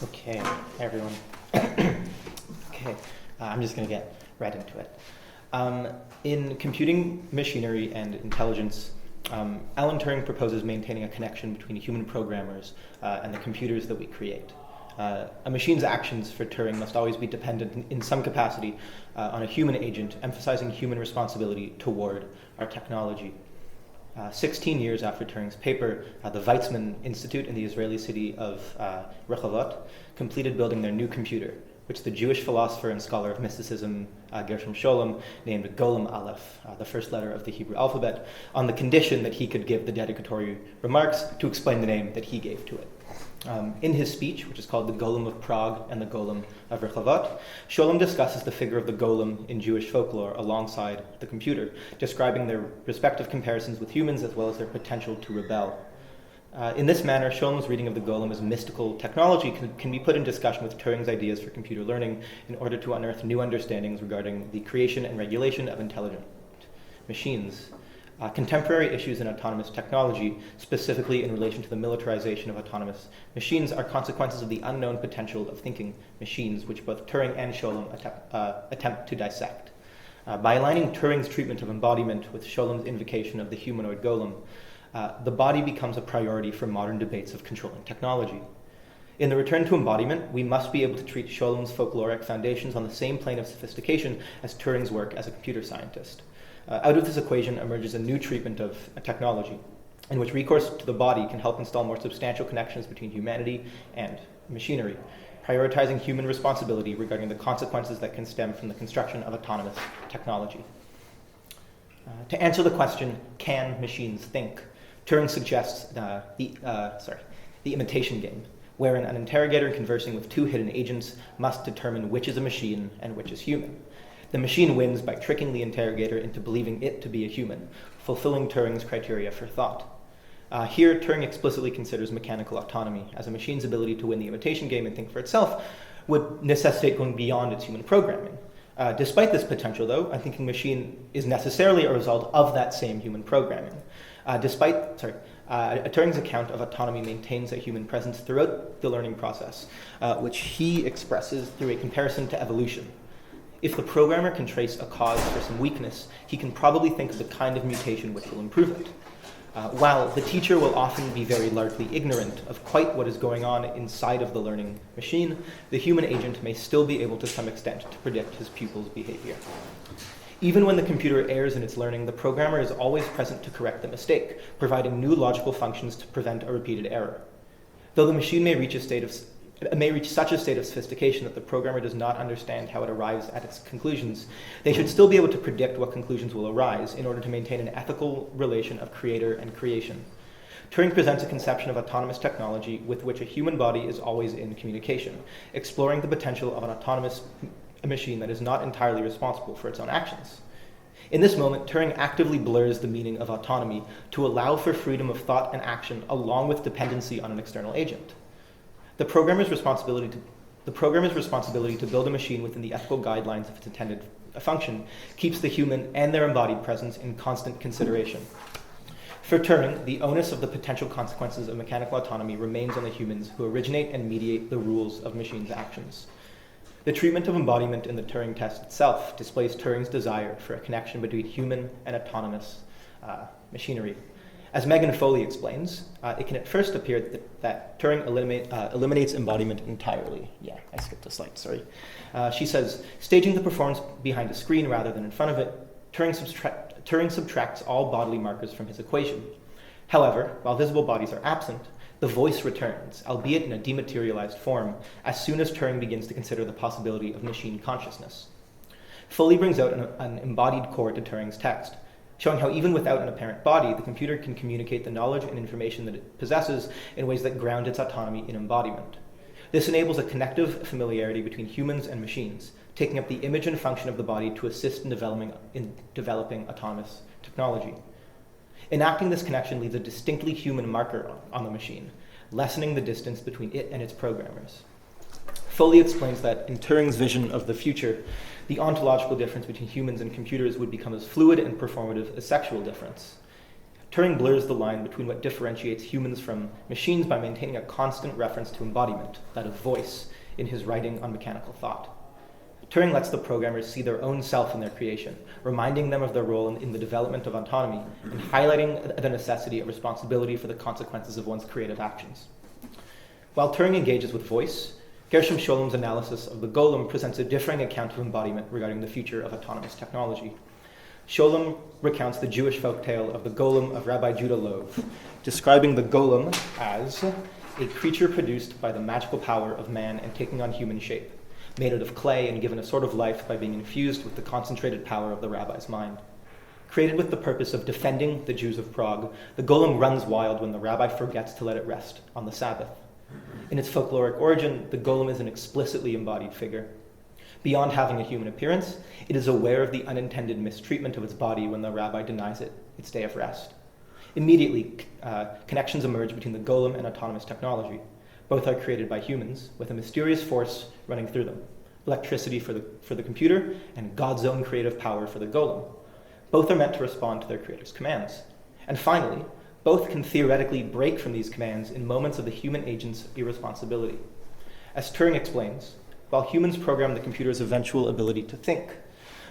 Okay, hi everyone. Okay, I'm just going to get right into it. In Computing, Machinery, and Intelligence, Alan Turing proposes maintaining a connection between human programmers and the computers that we create. A machine's actions for Turing must always be dependent in some capacity on a human agent, emphasizing human responsibility toward our technology. 16 years after Turing's paper, the Weizmann Institute in the Israeli city of Rehovot completed building their new computer, which the Jewish philosopher and scholar of mysticism Gershom Scholem named Golem Aleph, the first letter of the Hebrew alphabet, on the condition that he could give the dedicatory remarks to explain the name that he gave to it. In his speech, which is called the Golem of Prague and the Golem of Rehovot, Scholem discusses the figure of the golem in Jewish folklore alongside the computer, describing their respective comparisons with humans as well as their potential to rebel. In this manner, Scholem's reading of the golem as mystical technology can be put in discussion with Turing's ideas for computer learning in order to unearth new understandings regarding the creation and regulation of intelligent machines. Contemporary issues in autonomous technology, specifically in relation to the militarization of autonomous machines, are consequences of the unknown potential of thinking machines, which both Turing and Scholem attempt to dissect. By aligning Turing's treatment of embodiment with Scholem's invocation of the humanoid golem, the body becomes a priority for modern debates of controlling technology. In the return to embodiment, we must be able to treat Scholem's folkloric foundations on the same plane of sophistication as Turing's work as a computer scientist. Out of this equation emerges a new treatment of technology, in which recourse to the body can help install more substantial connections between humanity and machinery, prioritizing human responsibility regarding the consequences that can stem from the construction of autonomous technology. To answer the question, can machines think? Turing suggests the imitation game, wherein an interrogator conversing with two hidden agents must determine which is a machine and which is human. The machine wins by tricking the interrogator into believing it to be a human, fulfilling Turing's criteria for thought. Here, Turing explicitly considers mechanical autonomy, as a machine's ability to win the imitation game and think for itself would necessitate going beyond its human programming. Despite this potential, though, a thinking machine is necessarily a result of that same human programming. Turing's account of autonomy maintains a human presence throughout the learning process, which he expresses through a comparison to evolution. If the programmer can trace a cause for some weakness, he can probably think of the kind of mutation which will improve it. While the teacher will often be very largely ignorant of quite what is going on inside of the learning machine, the human agent may still be able to some extent to predict his pupil's behavior. Even when the computer errs in its learning, the programmer is always present to correct the mistake, providing new logical functions to prevent a repeated error. Though the machine may reach such a state of sophistication that the programmer does not understand how it arrives at its conclusions, they should still be able to predict what conclusions will arise in order to maintain an ethical relation of creator and creation. Turing presents a conception of autonomous technology with which a human body is always in communication, exploring the potential of an autonomous machine that is not entirely responsible for its own actions. In this moment, Turing actively blurs the meaning of autonomy to allow for freedom of thought and action along with dependency on an external agent. The programmer's responsibility to build a machine within the ethical guidelines of its intended function keeps the human and their embodied presence in constant consideration. For Turing, the onus of the potential consequences of mechanical autonomy remains on the humans who originate and mediate the rules of machines' actions. The treatment of embodiment in the Turing test itself displays Turing's desire for a connection between human and autonomous machinery. As Megan Foley explains, it can at first appear that Turing eliminates embodiment entirely. Yeah, I skipped a slide, sorry. She says, staging the performance behind a screen rather than in front of it, Turing subtracts all bodily markers from his equation. However, while visible bodies are absent, the voice returns, albeit in a dematerialized form, as soon as Turing begins to consider the possibility of machine consciousness. Foley brings out an embodied core to Turing's text, showing how even without an apparent body, the computer can communicate the knowledge and information that it possesses in ways that ground its autonomy in embodiment. This enables a connective familiarity between humans and machines, taking up the image and function of the body to assist in developing autonomous technology. Enacting this connection leaves a distinctly human marker on the machine, lessening the distance between it and its programmers. Foley explains that in Turing's vision of the future, the ontological difference between humans and computers would become as fluid and performative as sexual difference. Turing blurs the line between what differentiates humans from machines by maintaining a constant reference to embodiment, that of voice, in his writing on mechanical thought. Turing lets the programmers see their own self in their creation, reminding them of their role in the development of autonomy and highlighting the necessity of responsibility for the consequences of one's creative actions. While Turing engages with voice, Gershom Scholem's analysis of the Golem presents a differing account of embodiment regarding the future of autonomous technology. Scholem recounts the Jewish folktale of the Golem of Rabbi Judah Loew, describing the Golem as a creature produced by the magical power of man and taking on human shape, made out of clay and given a sort of life by being infused with the concentrated power of the rabbi's mind. Created with the purpose of defending the Jews of Prague, the Golem runs wild when the rabbi forgets to let it rest on the Sabbath. In its folkloric origin, the Golem is an explicitly embodied figure. Beyond having a human appearance, it is aware of the unintended mistreatment of its body when the rabbi denies it its day of rest. Immediately, connections emerge between the Golem and autonomous technology. Both are created by humans, with a mysterious force running through them: electricity for the computer and God's own creative power for the Golem. Both are meant to respond to their creator's commands. And finally, both can theoretically break from these commands in moments of the human agent's irresponsibility. As Turing explains, while humans program the computer's eventual ability to think,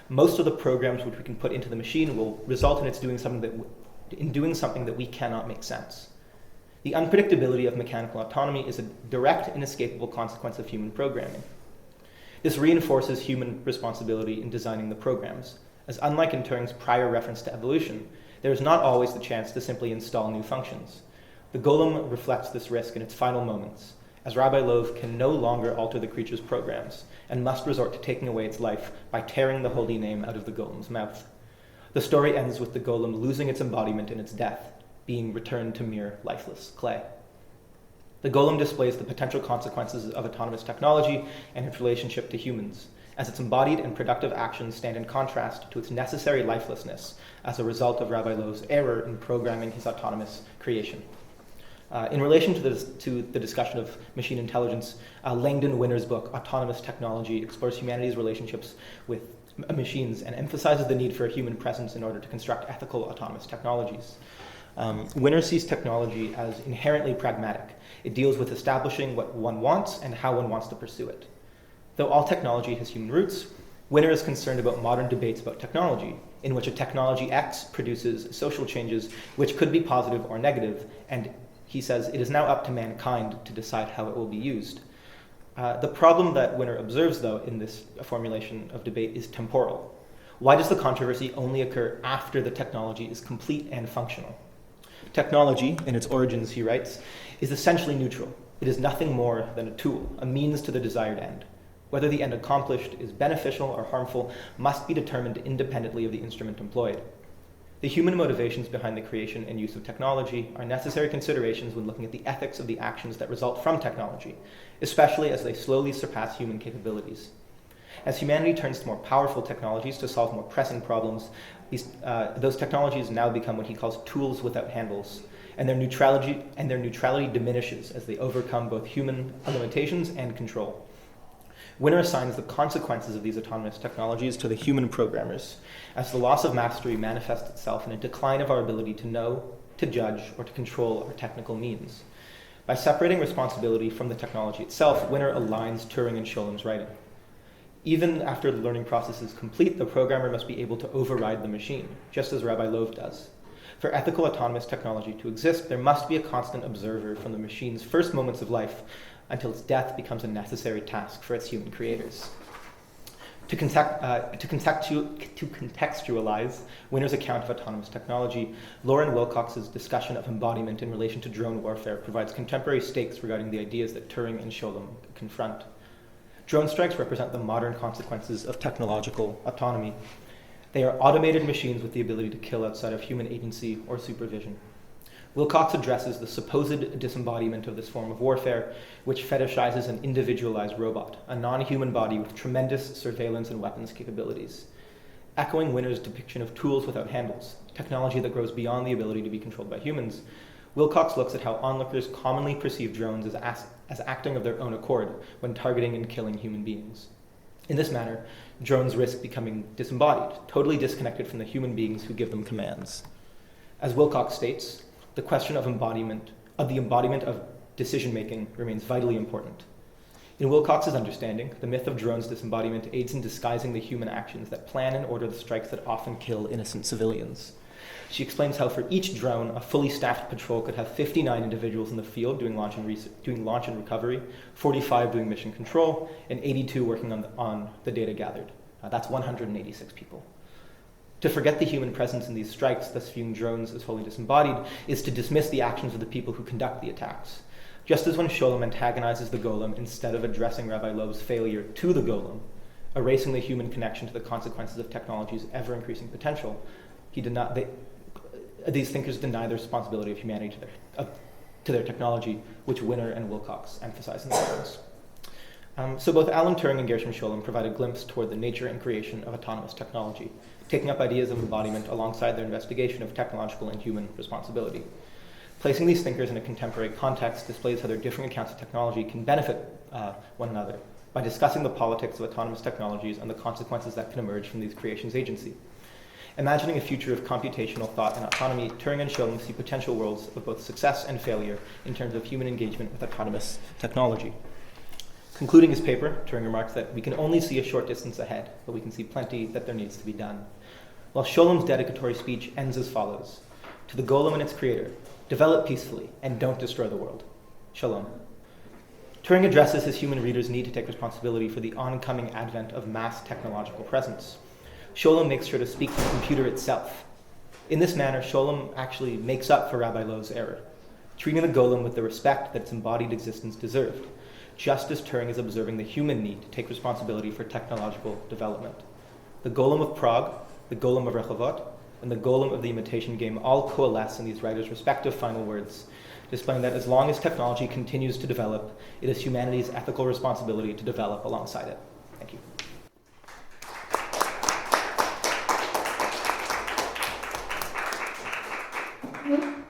most of the programs which we can put into the machine will result in its doing something that we cannot make sense. The unpredictability of mechanical autonomy is a direct, inescapable consequence of human programming. This reinforces human responsibility in designing the programs, as unlike in Turing's prior reference to evolution, there is not always the chance to simply install new functions. The Golem reflects this risk in its final moments, as Rabbi Loew can no longer alter the creature's programs and must resort to taking away its life by tearing the holy name out of the Golem's mouth. The story ends with the Golem losing its embodiment in its death, being returned to mere lifeless clay. The Golem displays the potential consequences of autonomous technology and its relationship to humans, as its embodied and productive actions stand in contrast to its necessary lifelessness as a result of Rabbi Loew's error in programming his autonomous creation. In relation to the discussion of machine intelligence, Langdon Winner's book, Autonomous Technology, explores humanity's relationships with machines and emphasizes the need for a human presence in order to construct ethical autonomous technologies. Winner sees technology as inherently pragmatic. It deals with establishing what one wants and how one wants to pursue it. Though all technology has human roots, Winner is concerned about modern debates about technology, in which a technology X produces social changes which could be positive or negative, and he says it is now up to mankind to decide how it will be used. The problem that Winner observes, though, in this formulation of debate is temporal. Why does the controversy only occur after the technology is complete and functional? Technology, in its origins, he writes, is essentially neutral. It is nothing more than a tool, a means to the desired end. Whether the end accomplished is beneficial or harmful must be determined independently of the instrument employed. The human motivations behind the creation and use of technology are necessary considerations when looking at the ethics of the actions that result from technology, especially as they slowly surpass human capabilities. As humanity turns to more powerful technologies to solve more pressing problems, those technologies now become what he calls tools without handles, and their neutrality diminishes as they overcome both human limitations and control. Winner assigns the consequences of these autonomous technologies to the human programmers, as the loss of mastery manifests itself in a decline of our ability to know, to judge, or to control our technical means. By separating responsibility from the technology itself, Winner aligns Turing and Scholem's writing. Even after the learning process is complete, the programmer must be able to override the machine, just as Rabbi Loew does. For ethical autonomous technology to exist, there must be a constant observer from the machine's first moments of life until its death becomes a necessary task for its human creators. To contextualize Winner's account of autonomous technology, Lauren Wilcox's discussion of embodiment in relation to drone warfare provides contemporary stakes regarding the ideas that Turing and Scholem confront. Drone strikes represent the modern consequences of technological autonomy. They are automated machines with the ability to kill outside of human agency or supervision. Wilcox addresses the supposed disembodiment of this form of warfare, which fetishizes an individualized robot, a non-human body with tremendous surveillance and weapons capabilities. Echoing Winner's depiction of tools without handles, technology that grows beyond the ability to be controlled by humans, Wilcox looks at how onlookers commonly perceive drones as acting of their own accord when targeting and killing human beings. In this manner, drones risk becoming disembodied, totally disconnected from the human beings who give them commands. As Wilcox states, the question of the embodiment of decision-making remains vitally important. In Wilcox's understanding, the myth of drones' disembodiment aids in disguising the human actions that plan and order the strikes that often kill innocent civilians. She explains how for each drone, a fully staffed patrol could have 59 individuals in the field doing launch and recovery, 45 doing mission control, and 82 working on the data gathered. That's 186 people. To forget the human presence in these strikes, thus viewing drones as wholly disembodied, is to dismiss the actions of the people who conduct the attacks. Just as when Scholem antagonizes the Golem instead of addressing Rabbi Loeb's failure to the Golem, erasing the human connection to the consequences of technology's ever-increasing potential, these thinkers deny the responsibility of humanity to their technology, which Winner and Wilcox emphasize in their works. So both Alan Turing and Gershom Scholem provide a glimpse toward the nature and creation of autonomous technology, taking up ideas of embodiment alongside their investigation of technological and human responsibility. Placing these thinkers in a contemporary context displays how their differing accounts of technology can benefit one another by discussing the politics of autonomous technologies and the consequences that can emerge from these creations' agency. Imagining a future of computational thought and autonomy, Turing and Scholem see potential worlds of both success and failure in terms of human engagement with autonomous technology. Concluding his paper, Turing remarks that we can only see a short distance ahead, but we can see plenty that there needs to be done. While Scholem's dedicatory speech ends as follows: "To the Golem and its creator, develop peacefully and don't destroy the world. Shalom." Turing addresses his human readers' need to take responsibility for the oncoming advent of mass technological presence. Scholem makes sure to speak to the computer itself. In this manner, Scholem actually makes up for Rabbi Loeb's error, treating the Golem with the respect that its embodied existence deserved, just as Turing is observing the human need to take responsibility for technological development. The Golem of Prague, the Golem of Rehovot, and the Golem of the Imitation game all coalesce in these writers' respective final words, displaying that as long as technology continues to develop, it is humanity's ethical responsibility to develop alongside it. Thank you. Mm-hmm.